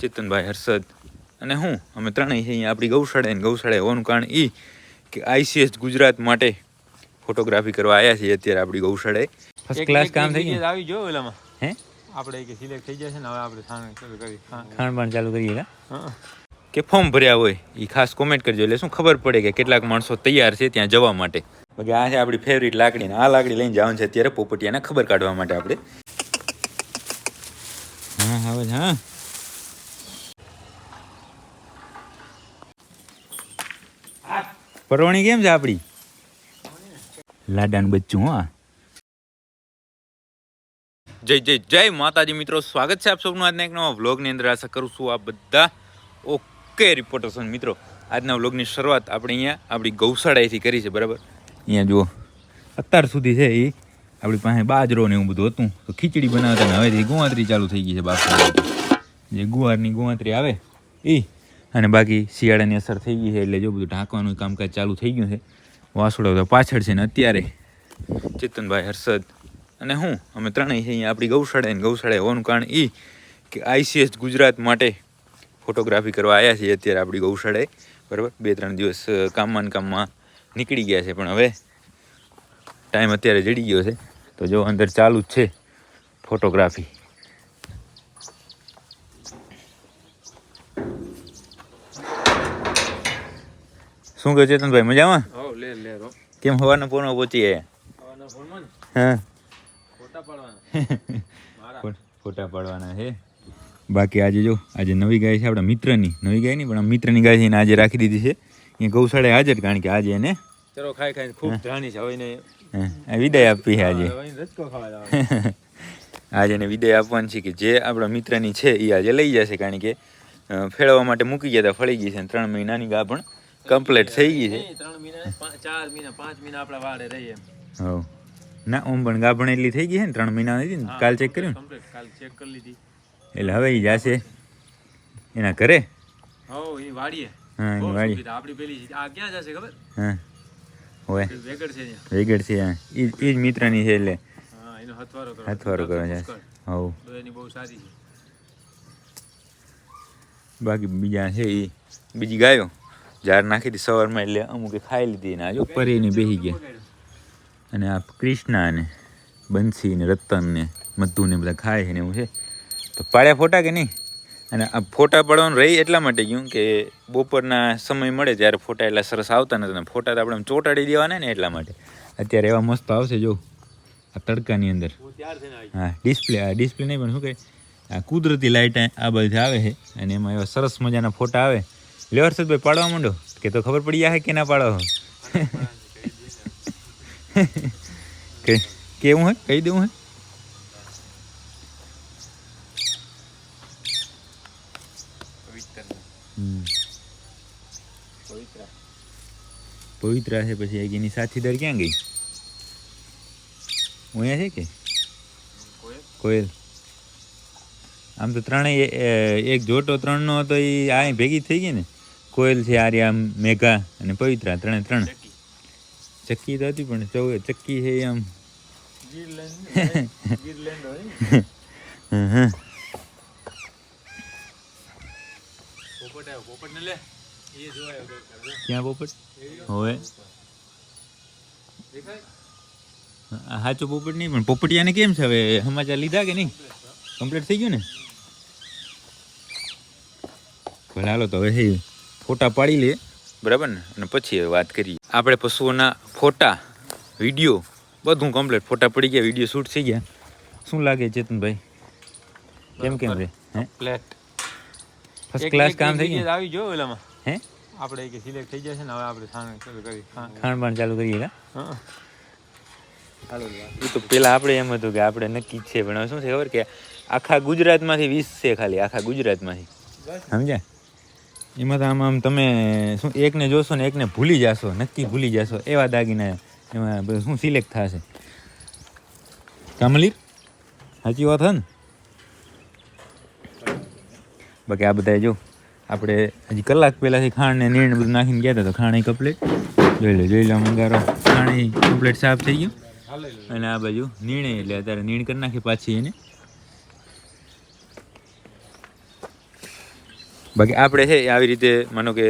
ચેતનભાઈ, હર્ષદ અને હું અમે ત્રણેય છે અહીંયા આપણી ગૌશાળાએ હોવાનું કારણ એ કે ICS ગુજરાત માટે ફોટોગ્રાફી કરવા આવ્યા છીએ અત્યારે આપણી ગૌશાળાએ. ફર્સ્ટ ક્લાસ કામ થઈ ગયું. આવી જો ઓલામાં હે આપણે કે સિલેક્ટ થઈ જશે ને હવે આપણે ખાણ ચાલુ કરીએ કે ફોર્મ ભર્યા હોય એ ખાસ કોમેન્ટ કરજો એટલે શું ખબર પડે કે કેટલાક માણસો તૈયાર છે ત્યાં જવા માટે. બાકી આ છે આપણી ફેવરિટ લાકડી ને આ લાકડી લઈને જવાનું છે અત્યારે પોપટિયાને ખબર કાઢવા માટે આપણે. હા હવે હા પરવણી કેમ છે આપણી લાડાનું બચ્ચું? હા જય માતાજી મિત્રો, સ્વાગત છે આપ સૌનું આજના એક નવા વ્લોગની અંદર. આશા કરું છું આ બધા ઓકે રિપોર્ટર છો મિત્રો. આજના વ્લોગની શરૂઆત આપણે અહીંયા આપણી ગૌશાળાએથી કરી છે, બરાબર. અહીંયા જુઓ અત્યાર સુધી છે એ આપણી પાસે બાજરો ને એવું બધું હતું તો ખીચડી બનાવતા ને હવેથી ગુવાતરી ચાલુ થઈ ગઈ છે. બાફવા જે ગુવારની ગુવાતરી આવે એ અને બાકી શિયાળાની અસર થઈ ગઈ છે એટલે જો બધું ઢાંકવાનું કામકાજ ચાલુ થઈ ગયું છે. વાસુડા તો પાછળ છે ને અત્યારે ચેતનભાઈ, હર્ષદ અને હું અમે ત્રણેય છે અહીંયા આપણી ગૌશાળાએ હોવાનું કારણ એ કે ICS ગુજરાત માટે ફોટોગ્રાફી કરવા આવ્યા છીએ અત્યારે આપણી ગૌશાળાએ, બરાબર. 2-3 દિવસ કામમાં નીકળી ગયા છે પણ હવે ટાઈમ અત્યારે જડી ગયો છે તો જો અંદર ચાલુ જ છે ફોટોગ્રાફી. શું કહે ચેતનભાઈ, મજામાં? કેમ હવારના પોરમાં પહોંચી ગયા? હા ફોટા પાડવાના છે. બાકી આજે જો આજે નવી ગાય છે આપણા મિત્રની, નવી ગાય નહીં પણ મિત્રની ગાય છે એને આજે રાખી દીધી છે એ ગૌશાળાએ હાજર, કારણ કે આજે એને ચરો ખાઈ ખૂબ ધ્રાણી છે. હવે વિદાય આપવી છે આજે. આજે એને વિદાય આપવાની છે કે જે આપણા મિત્રની છે એ આજે લઈ જશે, કારણ કે ફેળવવા માટે મૂકી ગયા હતા, ફળી ગઈ છે. 3 મહિનાની ગા પણ કમ્પ્લીટ થઈ ગઈ છે. 3 મહિના 4 મહિના 5 મહિના આપણા વાડે રહી એમ. હા ના ઓમ પણ ગાભણ એટલી થઈ ગઈ છે ને 3 મહિના હતી ને. કાલ ચેક કર્યું ને, કાલ ચેક કરી લીધી એટલે હવે એ જશે એના ઘરે. હા એ વાડીએ. હા એ વાડી આપણી પેલી આ ક્યાં જશે ખબર? હા હોય વેગડ છે હા એ જ મિત્રની છે એટલે હા એનો હથવારો કરવા જશે. હા એની બહુ સારી છે. બાકી બીજા છે એ બીજી ગાયો જાર નાખી હતી સવારમાં એટલે અમુકે ખાઈ લીધી ને આજે પરીને બેસી ગયા. અને આ કૃષ્ણા ને બંસી ને રતન ને મધુ ને બધા ખાય છે ને એવું છે. તો પાડ્યા ફોટા કે નહીં? અને આ ફોટા પાડવાનું રહી એટલા માટે ગયું કે બપોરના સમય મળે ત્યારે ફોટા એટલા સરસ આવતા નથી. ફોટા તો આપણે ચોંટાડી દેવાના ને એટલા માટે. અત્યારે એવા મસ્ત આવશે જો આ તડકાની અંદર. હા ડિસ્પ્લે નહીં પણ શું કહે આ કુદરતી લાઇટ આ બધી આવે છે અને એમાં એવા સરસ મજાના ફોટા આવે. લે હર્ષદભાઈ પાડવા માંડો કે તો ખબર પડી જાય કે ના પાડો. કેવું હે કહી દેવું હે? પવિત્રા છે. પછી એની સાથીદાર ક્યાં ગઈ? અહીંયા છે કે કોયલ? આમ તો ત્રણેય એક જોટો 3 નો હતો એ આ ભેગી થઈ ગઈ ને. કોયલ છે, આર્યા, મેઘા અને પવિત્રા 3 ચક્કી તો હતી પણ ચક્કી છે આમ ક્યાં પોપટ હોય? સાચો પોપટ નહીં પણ પોપટિયાને કેમ છે હવે સમાચાર લીધા કે નહીં? કમ્પ્લીટ થઈ ગયું ને? ભલે હાલો તો હવે ફોટા પાડી લે, બરાબર ને? અને પછી હવે વાત કરીએ આપણે પશુઓના ફોટા વિડીયો બધું કમ્પ્લીટ. ફોટા પડી ગયા, વિડીયો શૂટ થઈ ગયા. શું લાગે ચેતનભાઈ, કેમ રે? હે ફર્સ્ટ ક્લાસ કામ થઈ ગયું. આવી જો ઓલામાં હે આપણે કે સિલેક્ટ થઈ જશે ને હવે આપણે ખાણ ચાલુ કરીએ. એ તો પેલા આપણે એમ હતું કે આપણે નક્કી છે પણ શું છે ખબર કે આખા ગુજરાતમાંથી 20 છે ખાલી, આખા ગુજરાતમાંથી, સમજ્યા? એમાં તો આમ તમે શું એકને જોશો ને એકને ભૂલી જશો, નક્કી ભૂલી જશો એવા દાગીના એમાં બધું શું સિલેક્ટ થશે. કામલી સાચી વાત હે ને? બાકી આ બધા જો આપણે હજી કલાક પહેલાંથી ખાંડ ને નીણ બધું નાખીને ગયા હતા તો ખાણ કમ્પ્લીટ જોઈ લો મંગારો ખાણ કમ્પ્લીટ સાફ થઈ ગયું. અને આ બાજુ નીણે એટલે અત્યારે નીણ કરી નાખી પાછી એને. બાકી આપણે છે આવી રીતે માનો કે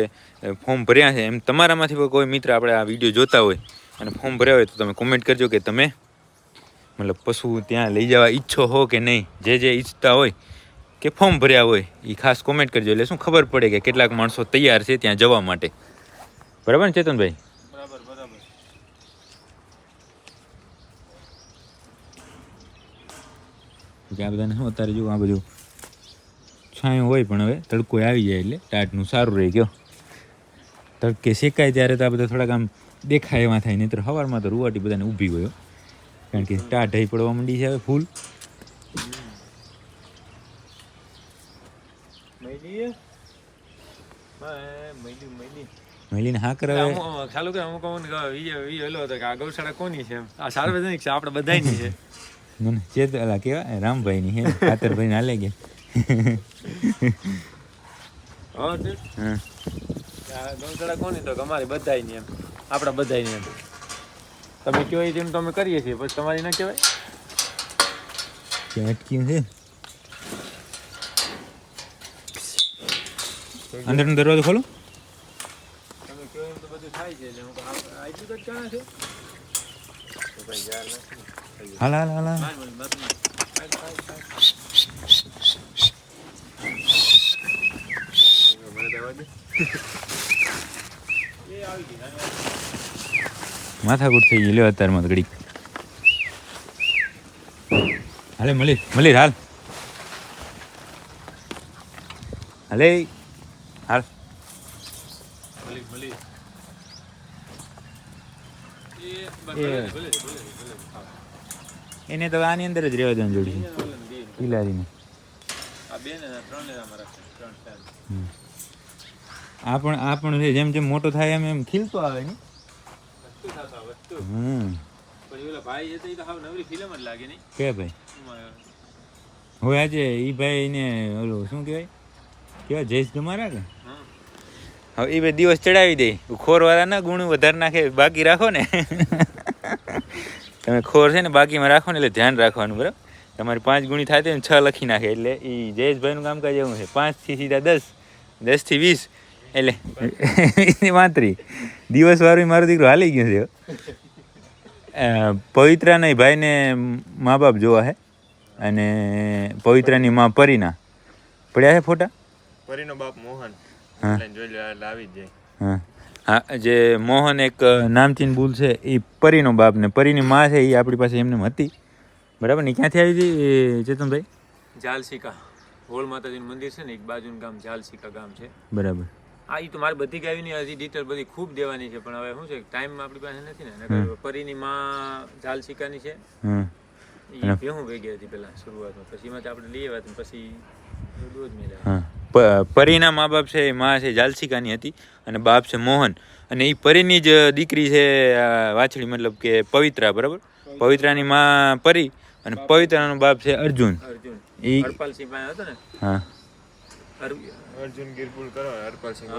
ફોર્મ ભર્યા છે એમ તમારામાંથી કોઈ મિત્ર આપણે આ વિડીયો જોતા હોય અને ફોર્મ ભર્યા હોય તો તમે કોમેન્ટ કરજો કે તમે મતલબ પશુ ત્યાં લઈ જવા ઈચ્છો હો કે નહીં. જે ઈચ્છતા હોય કે ફોર્મ ભર્યા હોય એ ખાસ કોમેન્ટ કરજો, એટલે શું ખબર પડે કે કેટલાક માણસો તૈયાર છે ત્યાં જવા માટે. બરાબર ને ચેતનભાઈ? બરાબર. આ બધાને શું અત્યારે જો આ બધું છાંયો હોય પણ હવે તડકો આવી જાય એટલે ટાટનું સારું રહી ગયો. તડકે શેકાય ત્યારે તો આ બધા થોડાક આમ દેખાય એમાં થાય, નહીં તો સવારમાં તો રૂવાટી બધાને ઊભી ગયો, કારણ કે ટાટ હઈ પડવા માંડી છે હવે ફૂલ. મહિલીને હા કરે ચાલુ કરે અમુક હેલો હતો કે આ ગૌશાળા કોની છે? આ સાર્વજનિક છે, આપણે બધાની છે. ચેત ઓલા કેવા રામભાઈની હે, ખાતરભાઈ હાલે ગયા. ગૌશાળા કોની તો અમારી બધાની એમ, આપણા બધાની એમ. તમે કહો એ જેમ તમે કરીએ છીએ, પછી તમારી ના કહેવાય? અટક્યું છે અંદરનો દરવાજો ખોલો. તમે કહો એમ તો બધું થાય છે. આટલું જ કાણા છે. હાલ માથાકૂટ થઈ ગઈ. લ્યો અત્યારમાં તો ઘડી હાલે મળી હાલ હાલે હાલ. એને તો આની અંદર જ રહેવા દેવાનું જોડી પિલારીને. આ પણ છે જેમ જેમ મોટો થાય એમ એમ ખીલતો આવે ને. કે ભાઈ હવે આજે ઈ ભાઈ ને ઓલું શું કહેવાય જયેશ ગમારા કે હવે એ બે દિવસ ચડાવી દે. ખોરવાળા ના ગુણ વધારે નાખે, બાકી રાખો ને. તમે ખોર છે ને બાકીમાં રાખો ને એટલે ધ્યાન રાખવાનું. બરાબર? તમારી 5 ગુણી થાય ને 6 લખી નાખે એટલે એ જયેશભાઈનું કામકાજ એવું છે. 5 થી સીધા 10, 10 થી 20 એટલે 35 દિવસ વાળું મારો દીકરો હાલી ગયો છે. પવિત્રાના ભાઈને મા બાપ જોવા છે અને પવિત્રાની માં પરીના પડ્યા છે ફોટા. પરીનો બાપ મોહન જોઈ લો એટલે આવી જ જાય. હા જે મોહન એક નામચીન બુલ છે એ પરીનો બાપ ને પરીની માં છે એ આપણી પાસે એમને હતી. બરાબર ને? ક્યાંથી આવી હતી ચેતનભાઈ? ઝાલસિકા હોળ માતાજીનું મંદિર છે ને એક બાજુનું ગામ ઝાલસિકા ગામ છે. બરાબર. હા એ તો મારે બધી ગાયની હજી ડિટેલ બધી ખૂબ દેવાની છે, પણ હવે શું છે ટાઈમ આપણી પાસે નથી ને. પરીની માં ઝાલસિકાની છે. એ ભેહું ભેગી હતી પેલા શરૂઆતમાં, પછી એમાંથી આપણે લઈ આવ્યા પછી દૂધ મેળવ્યા. પરીના મા બાપ છે, માં છે ઝાલસિકાની હતી અને બાપ છે મોહન. અને એ પરીની જ દીકરી છે વાછડી, મતલબ કે પવિત્રા. બરાબર? પવિત્રાની માં પરી અને પવિત્રાનો બાપ છે અર્જુન. એ હરપાલસિંહ પાસે હતો ને. હા અર્જુન ગિરપુલ કરો હરપાલસિંહ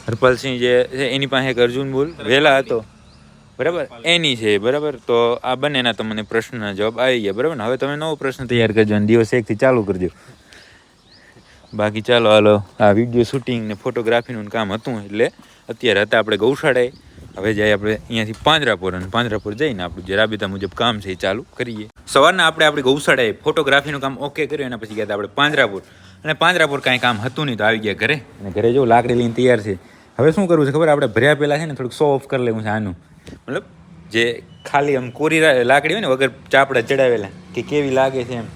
હરપાલસિંહ જે છે એની પાસે એક અર્જુન બુલ વહેલા હતો. બરાબર? એની છે. બરાબર? તો આ બંનેના તમને પ્રશ્નના જવાબ આવી ગયા. બરાબર ને? હવે તમે નવો પ્રશ્ન તૈયાર કરજો અને દિવસ 1 થી ચાલુ કરજો. બાકી ચાલો હાલો, આ વિડીયો શૂટિંગ ને ફોટોગ્રાફીનું કામ હતું એટલે અત્યારે હતા આપણે ગૌશાળાએ. હવે જાય આપણે અહીંયાથી પાંજરાપોર અને પાંજરાપોર જઈને આપણું જે રાબેતા મુજબ કામ છે એ ચાલુ કરીએ. સવારના આપણી ગૌશાળાએ ફોટોગ્રાફીનું કામ ઓકે કર્યું, એના પછી ગયા આપણે પાંજરાપોર. અને પાંજરાપોર કાંઈ કામ હતું નહીં તો આવી ગયા ઘરે. અને ઘરે જો લાકડી લઈને તૈયાર છે. હવે શું કરવું છે ખબર? આપણે ભર્યા પહેલાં છે ને થોડુંક શો ઓફ કરી લેવું છે આનું. મતલબ જે ખાલી આમ કોરી લાકડી હોય ને વગર ચાપડા ચડાવેલા કે કેવી લાગે છે એમ,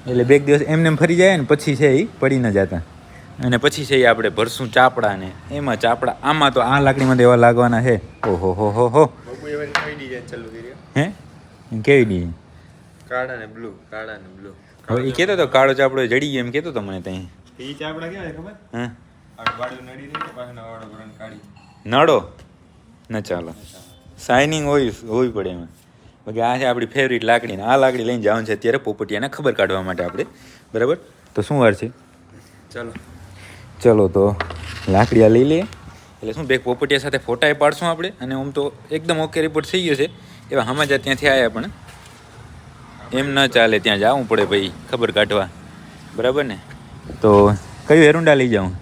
એટલે 2 દિવસ એમને ફરી જાય ને પછી છે એ પડી ન જતા. અને પછી છે એ આપણે ભરશું ચાપડા ને એમાં ચાપડા આમાં તો આ લાકડીમાં તો એવા લાગવાના છે. ઓહો હો હે કેવી ડિઝાઇન? કાળા ને બ્લુ. હવે એ કહેતો હતો કાળો ચાપડો જડી ગયો એમ કહેતો હતો મને ત્યાં. એ ચાપડા કેવા ખબર? હા નડો નડો ન ચાલો, શાઇનિંગ હોવી પડે એમાં. બાકી આ છે આપણી ફેવરિટ લાકડી ને આ લાકડી લઈને જવાનું છે અત્યારે પોપટિયાને ખબર કાઢવા માટે આપણે. બરાબર? તો શું વાર છે? ચલો તો લાકડી આ લઈ લઈએ. એટલે શું બે પોપટિયા સાથે ફોટાએ પાડશું આપણે. અને આમ તો એકદમ ઓકે રિપોર્ટ થઈ ગયો છે. એવા હમાજા ત્યાંથી આવ્યા પણ એમ ન ચાલે, ત્યાં જવું પડે ભાઈ ખબર કાઢવા. બરાબર ને? તો કયું એરુંડા લઈ જાઉં?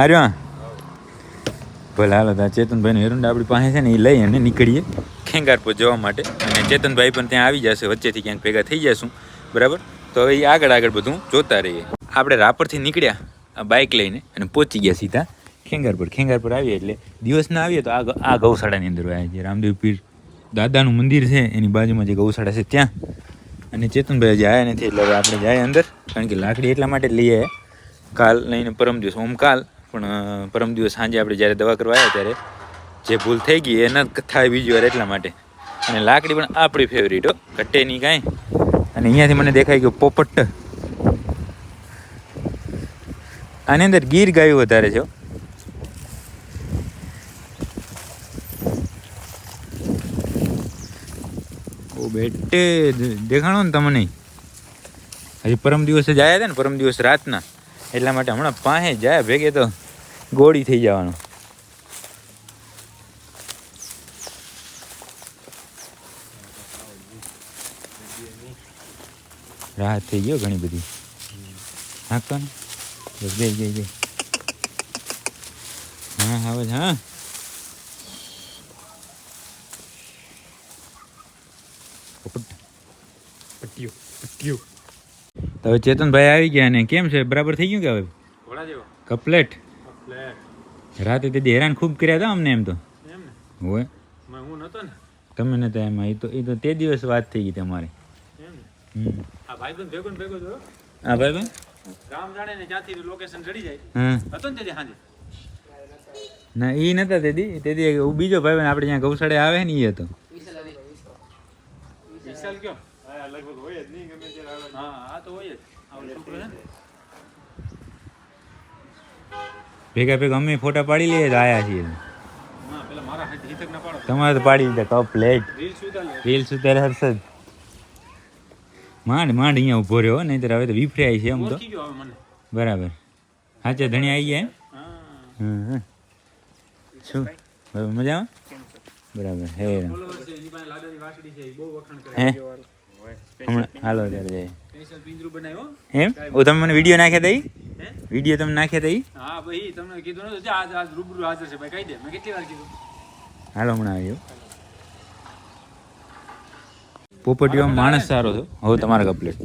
આર્યો ભલે હાલો તો ચેતનભાઈનું એરુંડા આપણી પાસે છે ને એ લઈ અને નીકળીએ ખેંગારપુર જવા માટે. અને ચેતનભાઈ પણ ત્યાં આવી જશે, વચ્ચેથી ક્યાંક ભેગા થઈ જશું, બરાબર. તો હવે આગળ બધું જોતા રહીએ. આપણે રાપરથી નીકળ્યા બાઇક લઈને અને પહોંચી ગયા સીધા ખેંગારપુર આવીએ એટલે દિવસ ના આવીએ તો આ ગૌશાળાની અંદર આવ્યા જે રામદેવ પીર દાદાનું મંદિર છે એની બાજુમાં જે ગૌશાળા છે ત્યાં. અને ચેતનભાઈ હજી આવ્યા નથી એટલે હવે આપણે જાય અંદર, કારણ કે લાકડી એટલા માટે લઈ આવ્યા કાલ લઈને પરમ દિવસ કાલ પણ પરમ દિવસ સાંજે આપણે જ્યારે દવા કરવા આવ્યા ત્યારે જે ભૂલ થઈ ગઈ એ ન થાય બીજી વાર એટલા માટે. અને લાકડી પણ આપણી ફેવરિટ હો, ઘટે નહીં કાંઈ. અને અહીંયાથી મને દેખાઈ ગયો પોપટ. આની અંદર ગીર ગાયું વધારે છે. ઓ બેટે દેખાણો ને તમને, હજી પરમ દિવસે જ આવ્યા હતા ને, પરમ દિવસ રાતના, એટલા માટે હમણાં પાસે જાય ભેગે તો ગોળી થઈ જવાનો. રાહત થઈ ગયો ઘણી બધી. નાખતો ને બસ ગઈ. હા હવે હા પટ્ટીઓ. તો હવે ચેતનભાઈ આવી ગયા ને કેમ છે, બરાબર થઈ ગયું કે હવે કપલેટ? રાતે તેથી હેરાન ખૂબ કર્યા હતા અમને. એમ તો હોય હું નતો ને, તમે નતા એમાં. એ તો તે દિવસ વાત થઈ ગઈ તમારી. આ ભાઈબંધ ભેગો જો. હા ભાઈબંધ રામ જાણે ને ત્યાંથી લોકેશન ચડી જાય. હા હતો ને તેથી સાંજે. ના એ નતા તેથી બીજો ભાઈબંધ આપણે ત્યાં ગૌશાળે આવે ને એ હતો. વિશાલ કયો? હા લગભગ હોય જ નહીં, ગમે ત્યારે આવે. હા આ તો હોય જ. આવો છોકરો છે ને. ભેગા અમે ફોટા પાડી લઈએ તો આયા છીએ. હા પેલા મારા હિતક ના પાડો. તમારે તો પાડી દીધા કપલેટ. રીલ્સ ઉતારે હર્ષદ. માંડ અહીંયા ઉભો રહ્યો, નહીં તો હવે તો વિફરાય છે એમ તો. બરાબર હાચે ધણી આવી ગયા એમ. હા શું મજામાં? બરાબર હે હમણાં હાલો ત્યારે જાય એમ. તમે મને વિડીયો નાખ્યા હતા? વિડીયો તમે નાખ્યા હતા? હા ભાઈ તમને કીધું નતું આજ રૂબરૂ હાજર છે ભાઈ, કહી દે. મેં કેટલી વાર કીધું. હાલો હમણાં આવ્યો. પોપટીઓ માણસ સારો છે. હવે તમારા કપલેટ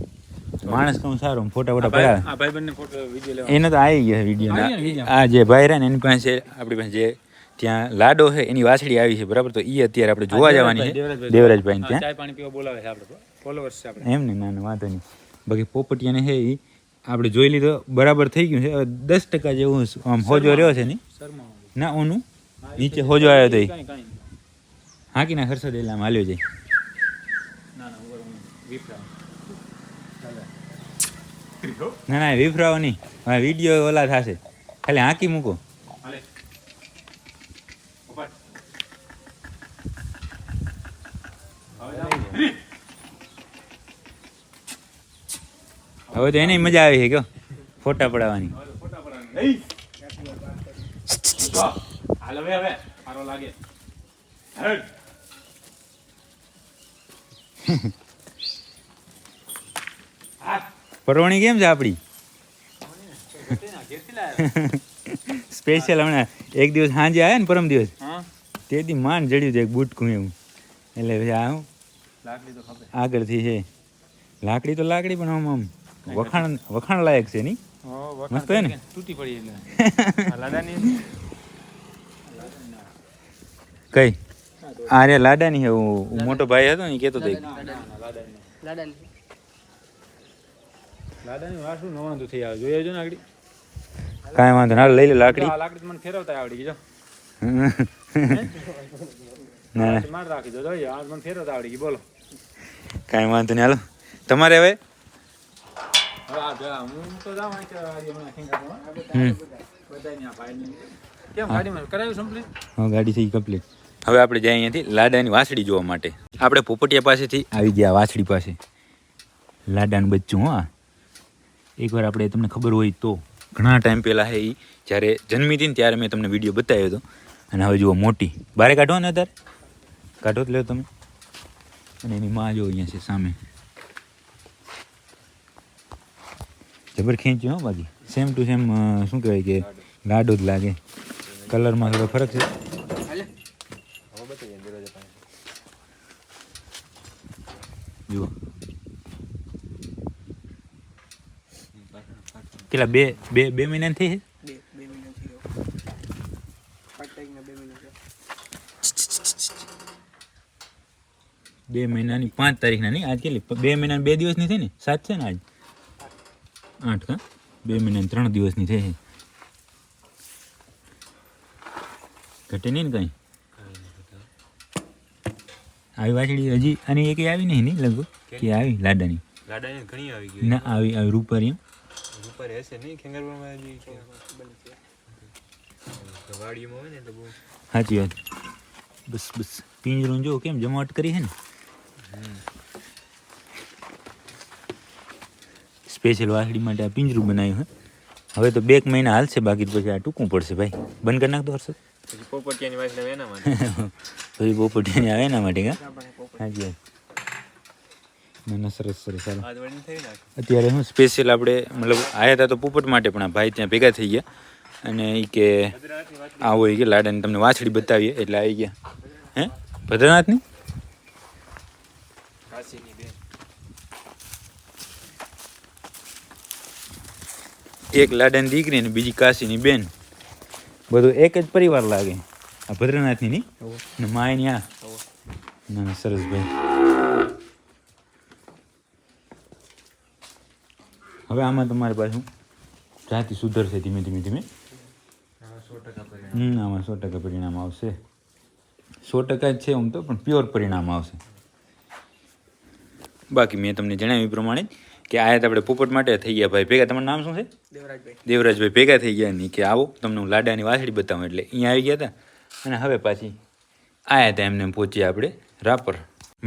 માણસ કહું સારો, ફોટા પડ્યા. આ ભાઈબંધને ફોટો વિડિયો લેવા એને તો આવી ગયા વિડીયો. આ જે ભાઈ રહ્યા ને એની પાસે આપણી પાસે જે ત્યાં લાડો છે એની વાછડી આવી છે, બરાબર. તો એ અત્યારે આપણે જોવા જવાની છે દેવરાજભાઈ ત્યાં. ચાય પાણી પીવા બોલાવે છે આપણે, ફોલોવર્સ છે આપણે. એમ ને ના વાંધો નહીં. બાકી પોપટિયાને છે એ આપણે જોઈ લીધો, બરાબર થઈ ગયું છે. 10% જેવું આમ હોજો રહ્યો છે. નહીં ના ઓનું નીચે હોજો આવ્યો તો હાકી ના ખર્ચો એટલે આમ હાલ્યો જાય. ના વિફરાવો નહીં, વિડીયો ઓલા થશે, ખાલી હાંકી મૂકો. હવે તો એને મજા આવી છે કયો ફોટા પડાવવાની. પરવણી કેમ છે આપડી? સ્પેશિયલ હમણાં એક દિવસ સાંજે આવ્યા ને પરમ દિવસ, તેથી માંડ જડ્યું હતું એક બુટકું એવું. એટલે પછી આ આગળથી છે લાકડી તો લાકડી પણ આમ વખાણ લાયક છે નહીં? મસ્ત હોય ને. તૂટી પડી એટલે કઈ આ રે લાડાની છે. મોટો ભાઈ હતો ને એ કહેતો હતો લાડાની વાસુ નવાંધું થઈ આવે. જોઈ આવજો ને આગળ. કાંઈ વાંધો ના, લઈ લે લાકડી. લાકડી મને ફેરવતા આવડી ગઈ. ના માર રાખી દો. જોઈએ આજ મને ફેરવતા આવડી ગઈ. બોલો કાંઈ વાંધો નહીં. હાલો તમારે હવે હું તો જાઉં કરાવ્યું કમ્પ્લીટ. હા ગાડી થઈ કમ્પ્લીટ. હવે આપણે જાય અહીંયાથી લાડાની વાછડી જોવા માટે. આપણે પોપટિયા પાસેથી આવી ગયા વાછડી પાસે. લાડાનું બચ્ચું. હા એકવાર આપણે તમને ખબર હોય તો ઘણા ટાઈમ પહેલાં છે એ જ્યારે જન્મી હતી ને ત્યારે મેં તમને વિડીયો બતાવ્યો હતો. અને હવે જુઓ મોટી બારે કાઢો ને અત્યારે કાઢો જ લો તમે. અને એની માં જો અહીંયા છે સામે. જબર ખેંચ્યું હો બાકી સેમ ટુ સેમ શું કહેવાય કે લાડો જ લાગે કલરમાં થોડો ફરક છે જુઓ કેટલા બે બે બે મહિના થઈ છે 2 મહિનાની 5 તારીખના નહીં આજ કેટલી 2 મહિના 2 દિવસની થઈ ને 7 છે ને આજ 8 કા 2 મહિના 3 દિવસની થઈ છે ઘટે નહીં ને કંઈ આવી વાછડી હજી આની એક આવી નહીં લગભગ કે આવી લાડાની ઘણી આવી ગઈ ના આવી આવી રૂપારી રૂપારી હશે નહીં ખેંગારવામાં હજી વાડીમાં હોય ને તો બહુ સાચી વાત બસ બસ પિંજરું જો કેમ જમાવટ કરી છે ને સ્પેશિયલ વાછડી માટે આ પિંજરું બનાવ્યું હે હવે તો 2 મહિના હાલશે બાકી પછી આ ટૂંકવું પડશે ભાઈ બંધ કરી નાખતો હર્ષદ પછી પોપટિયાની વાછડી એના માટે પછી પોપટિયાની આવે એના માટે કા સાચી વાત ના સરસ સરસ ચાલો અત્યારે હું સ્પેશિયલ આપણે મતલબ આવ્યા હતા તો પોપટ માટે પણ આ ભાઈ ત્યાં ભેગા થઈ ગયા અને એ કે આવો એ કે લાડાની તમને વાછડી બતાવીએ એટલે આવી ગયા હે ભદ્રનાથની એક લાડાની દીકરી ને બીજી કાશીની બેન બધું એક જ પરિવાર લાગે આ ભદ્રનાથની નહીં ને માયની આ ના ના સરસ ભાઈ હવે આમાં તમારી પાછું જાતિ સુધરશે ધીમે ધીમે ધીમે આમાં 100% પરિણામ આવશે 100% જ છે આમ તો પણ પ્યોર પરિણામ આવશે બાકી મેં તમને જણાવ્યું પ્રમાણે કે આયા આપણે પોપટ માટે થઈ ગયા ભાઈ ભેગા તમારું નામ શું છે દેવરાજભાઈ ભેગા થઈ ગયા નહીં કે આવો તમને હું લાડાની વાછડી બતાવું એટલે અહીંયા આવી ગયા હતા અને હવે પાછી આયા હતા એમને પહોંચ્યા આપણે રાપર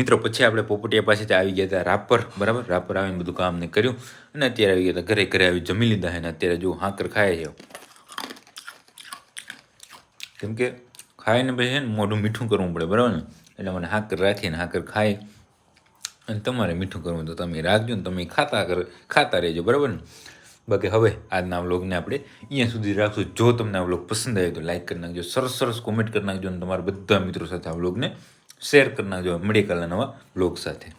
મિત્રો પછી આપણે પોપટિયા પાસેથી આવી ગયા હતા રાપર બરાબર રાપર આવીને બધું કામ ને કર્યું અને અત્યારે આવી ગયા હતા ઘરે આવી જમી લીધા છે ને અત્યારે જો હાકર ખાય છે કેમ કે ખાઈને પછી છે ને મોઢું મીઠું કરવું પડે બરાબર ને એટલે મને હાકર રાખીને હાકર ખાય અને તમારે મીઠું કરવું તો તમે રાખજો ને તમે ખાતા રહેજો બરાબર ને બાકી હવે આજના વ્લોગને આપણે અહીંયા સુધી રાખશું જો તમને આ વ્લોગ પસંદ આવ્યો તો લાઈક કરી નાખજો સરસ સરસ કોમેન્ટ કરી નાખજો અને તમારા બધા મિત્રો સાથે આ વ્લોગને શેર કરી નાખજો મળીએ કાલના નવા વ્લોગ સાથે